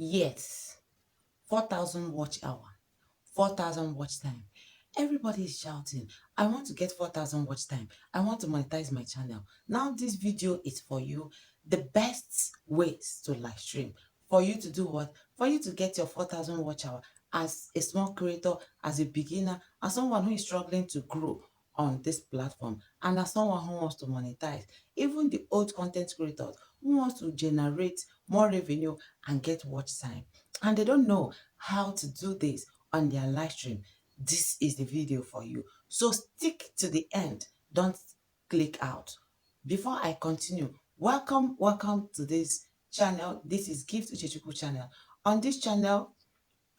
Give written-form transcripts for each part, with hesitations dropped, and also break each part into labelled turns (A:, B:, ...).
A: Yes, 4,000 watch hour, 4,000 watch time. Everybody is shouting, I want to get 4,000 watch time. I want to monetize my channel. Now this video is for you. The best ways to live stream. For you to do what? For you to get your 4,000 watch hour as a small creator, as a beginner, as someone who is struggling to grow on this platform, and as someone who wants to monetize. Even the old content creators who wants to generate more revenue and get watch time, and they don't know how to do this on their live stream, this is the video for you. So stick to the end. Don't click out. Before I continue, welcome to this channel. This is Gift Uchechukwu channel. On this channel,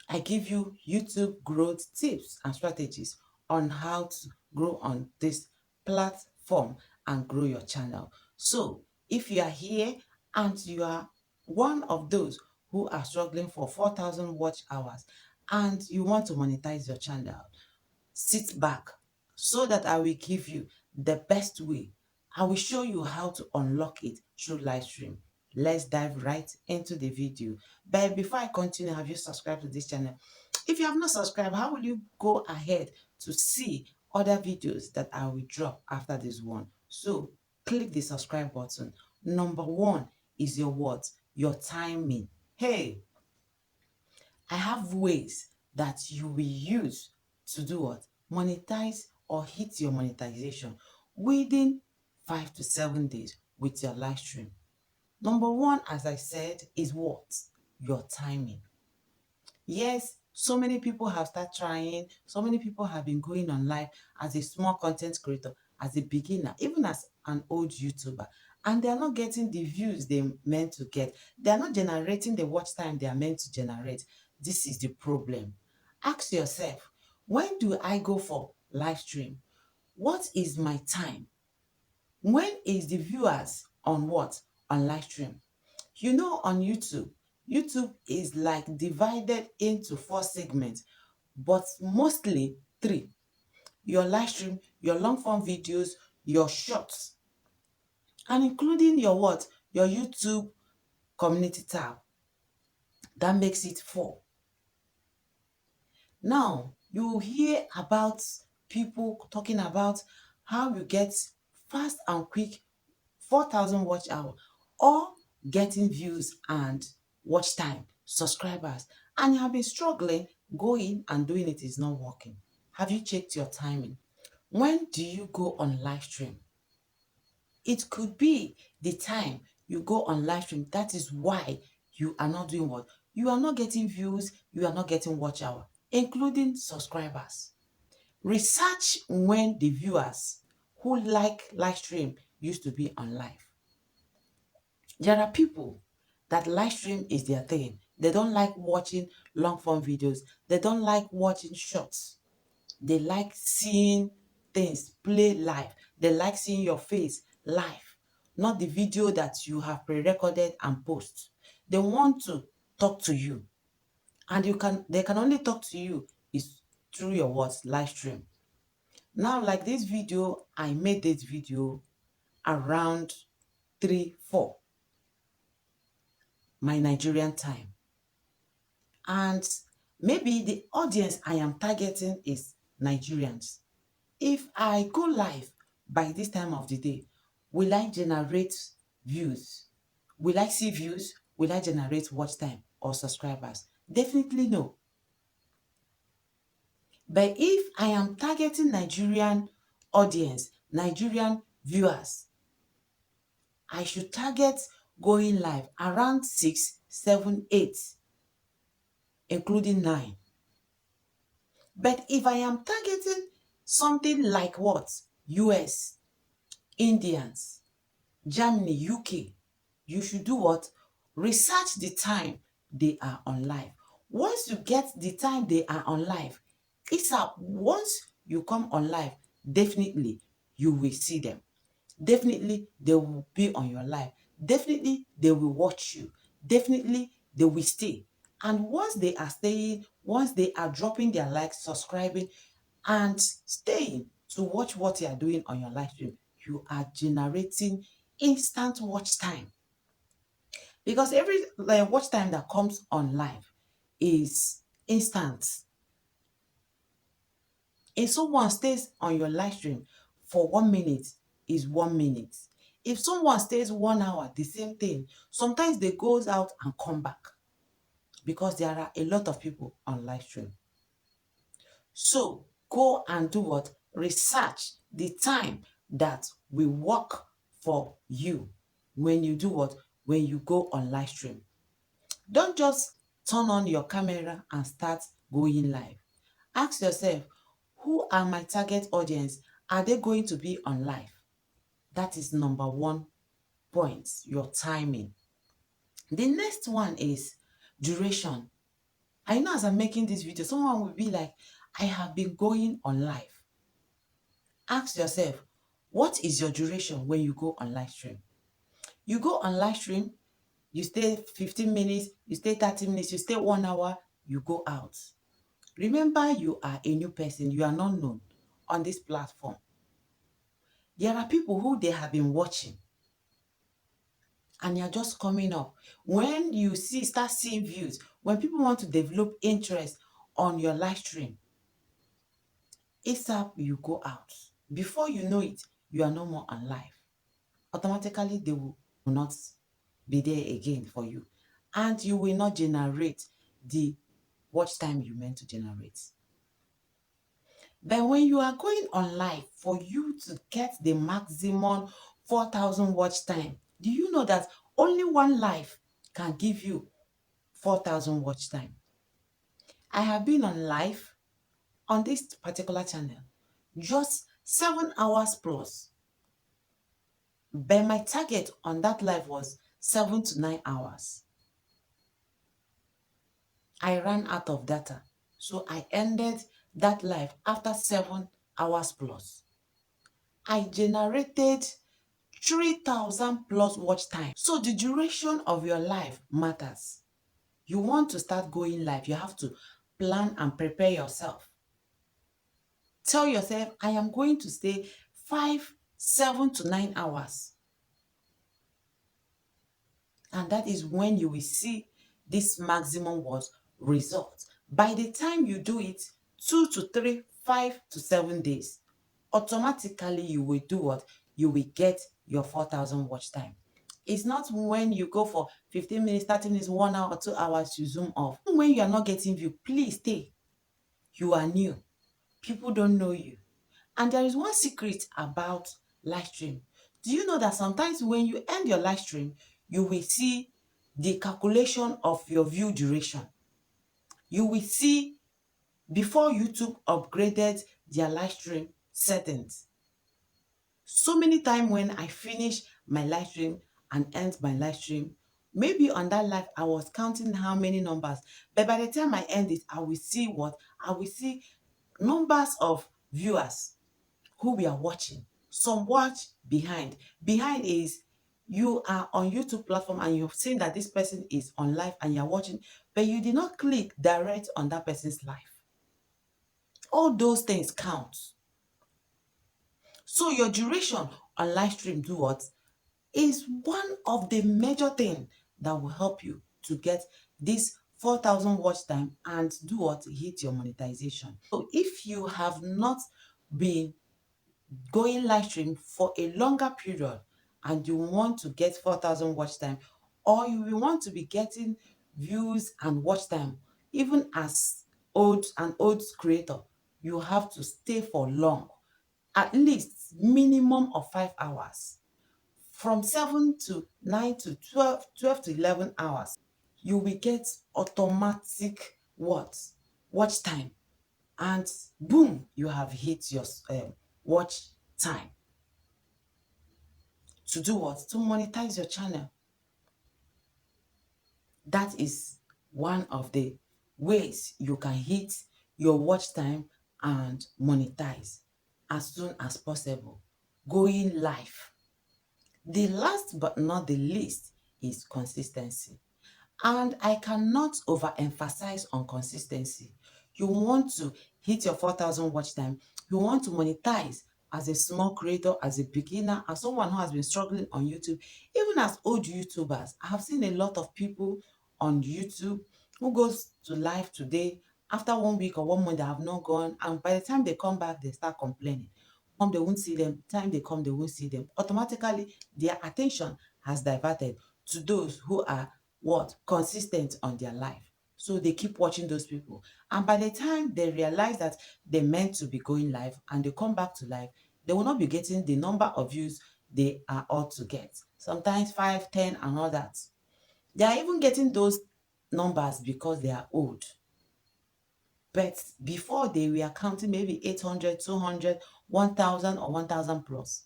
A: I give you YouTube growth tips and strategies on how to grow on this platform and grow your channel. So if you are here and you are one of those who are struggling for 4,000 watch hours and you want to monetize your channel, sit back so that I will give you the best way. I will show you how to unlock it through live stream. Let's dive right into the video. But before I continue, have you subscribed to this channel? If you have not subscribed, how will you go ahead to see other videos that I will drop after this one? So click the subscribe button. Number one is your what? Your timing. Hey, I have ways that you will use to do what? Monetize or hit your monetization within 5 to 7 days with your live stream. Number one, as I said, is what? Your timing. Yes, so many people have started trying, so many people have been going on live as a small content creator, as a beginner, even as an old YouTuber, and they are not getting the views they meant to get. They are not generating the watch time they are meant to generate. This is the problem. Ask yourself, when do I go for live stream? What is my time? When is the viewers on what? On live stream. You know, on YouTube is like divided into 4 segments, but mostly 3. Your live stream, your long form videos, your shorts, and including your what? Your YouTube community tab. That makes it 4. Now, you hear about people talking about how you get fast and quick 4,000 watch hour or getting views and watch time, subscribers, and you have been struggling, going and doing it is not working. Have you checked your timing? When do you go on live stream? It could be the time you go on live stream. That is why you are not doing what? You are not getting views, you are not getting watch hour, including subscribers. Research when the viewers who like live stream used to be on live. There are people that live stream is their thing. They don't like watching long form videos. They don't like watching shorts. They like seeing things play live. They like seeing your face live, not the video that you have pre-recorded and post. They want to talk to you, and they can only talk to you is through your what? Live stream. Now, like this video, I made this video around 3, 4 my Nigerian time. And maybe the audience I am targeting is Nigerians. If I go live by this time of the day, will I generate views? Will I see views? Will I generate watch time or subscribers? Definitely no. But if I am targeting Nigerian audience, Nigerian viewers, I should target going live around 6, 7, 8, including 9. But if I am targeting something like what? US, Indians, Germany, UK, you should do what? Research the time they are on live. Once you get the time they are on live, it's up. Once you come on live, definitely you will see them. Definitely they will be on your live. Definitely they will watch you. Definitely they will stay. And once they are staying, once they are dropping their likes, subscribing, and staying to watch what you are doing on your live stream, you are generating instant watch time. Because every watch time that comes on live is instant. If someone stays on your live stream for 1 minute, is 1 minute. If someone stays 1 hour, the same thing. Sometimes they goes out and come back because there are a lot of people on live stream. So go and do what? Research the time that will work for you when you do what? When you go on live stream. Don't just turn on your camera and start going live. Ask yourself, who are my target audience? Are they going to be on live? That is number one point, your timing. The next one is duration. I know as I'm making this video, someone will be like, I have been going on live. Ask yourself, what is your duration when you go on live stream? You go on live stream, you stay 15 minutes, you stay 30 minutes, you stay 1 hour, you go out. Remember, you are a new person, you are not known on this platform. There are people who they have been watching and you're just coming up. When you start seeing views, when people want to develop interest on your live stream, ASAP you go out. Before you know it, you are no more on live. Automatically, they will not be there again for you. And you will not generate the watch time you meant to generate. But when you are going on live, for you to get the maximum 4,000 watch time, do you know that only one live can give you 4,000 watch time? I have been on live on this particular channel just 7 hours plus. But my target on that live was 7 to 9 hours. I ran out of data. So I ended that live after 7 hours plus. I generated 3,000 plus watch time. So the duration of your life matters. You want to start going live, you have to plan and prepare yourself. Tell yourself, I am going to stay 5, 7 to 9 hours. And that is when you will see this maximum result. By the time you do it, 2 to 3, 5 to 7 days, automatically you will do what? You will get your 4,000 watch time. It's not when you go for 15 minutes, 30 minutes, 1 hour, 2 hours, you zoom off. When you are not getting view, please stay. You are new. People don't know you. And there is one secret about live stream. Do you know that sometimes when you end your live stream, you will see the calculation of your view duration? You will see before YouTube upgraded their live stream settings. So many times when I finish my live stream and end my live stream, maybe on that live I was counting how many numbers, but by the time I end it, I will see what? I will see numbers of viewers who we are watching. Some watch behind. Behind is you are on YouTube platform and you've seen that this person is on live and you're watching, but you did not click direct on that person's live. All those things count. So your duration on live stream, do what? Is one of the major things that will help you to get this 4,000 watch time and do what? Hit your monetization. So if you have not been going live stream for a longer period and you want to get 4,000 watch time, or you want to be getting views and watch time, even as an old creator, you have to stay for long, at least minimum of 5 hours. From 7 to 9 to 12, 12 to 11 hours, you will get automatic what? Watch time. And boom, you have hit your watch time. To do what? To monetize your channel. That is one of the ways you can hit your watch time and monetize as soon as possible. Going live. The last but not the least is consistency. And I cannot overemphasize on consistency. You want to hit your 4,000 watch time. You want to monetize as a small creator, as a beginner, as someone who has been struggling on YouTube, even as old YouTubers, I have seen a lot of people on YouTube who goes to live today, after 1 week or 1 month, they have not gone, and by the time they come back, they start complaining. They won't see them. Time they come, they won't see them. Automatically, their attention has diverted to those who are what? Consistent on their life. So they keep watching those people. And by the time they realize that they're meant to be going live and they come back to live, they will not be getting the number of views they are ought to get. Sometimes 5, 10, and all that. They are even getting those numbers because they are old. But before, they were counting maybe 800, 200, 1,000 or 1,000 plus.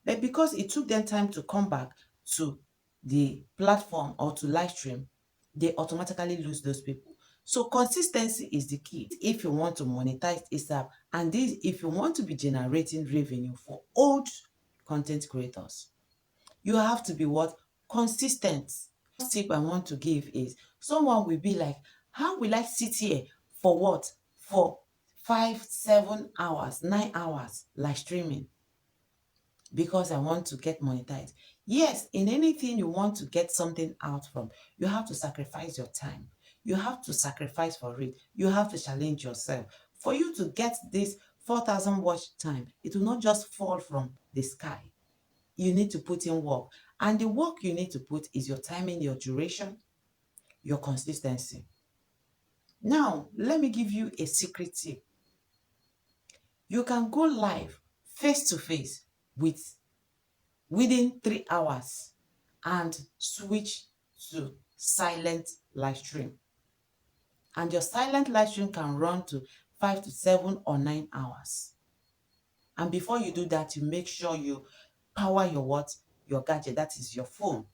A: But because it took them time to come back to the platform or to live stream, they automatically lose those people. So consistency is the key if you want to monetize ASAP, and this if you want to be generating revenue for old content creators. You have to be what? Consistent. Tip I want to give is, someone will be like, how will I sit here for what? For 5, 7 hours, 9 hours live streaming because I want to get monetized. Yes, in anything you want to get something out from, you have to sacrifice your time. You have to sacrifice for it. You have to challenge yourself. For you to get this 4,000 watch time, it will not just fall from the sky. You need to put in work. And the work you need to put is your timing, your duration, your consistency. Now, let me give you a secret tip. You can go live face to face within 3 hours and switch to silent live stream. And your silent live stream can run to 5 to 7 or 9 hours. And before you do that, you make sure you power your what? Your gadget, that is your phone.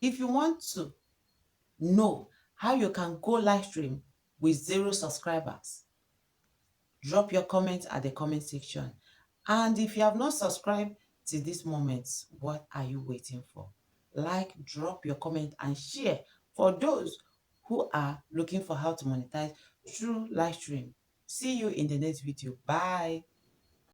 A: If you want to know how you can go live stream with 0 subscribers, drop your comments at the comment section. And if you have not subscribed to this moment, what are you waiting for? Like, drop your comment and share for those who are looking for how to monetize through live stream. See you in the next video. Bye.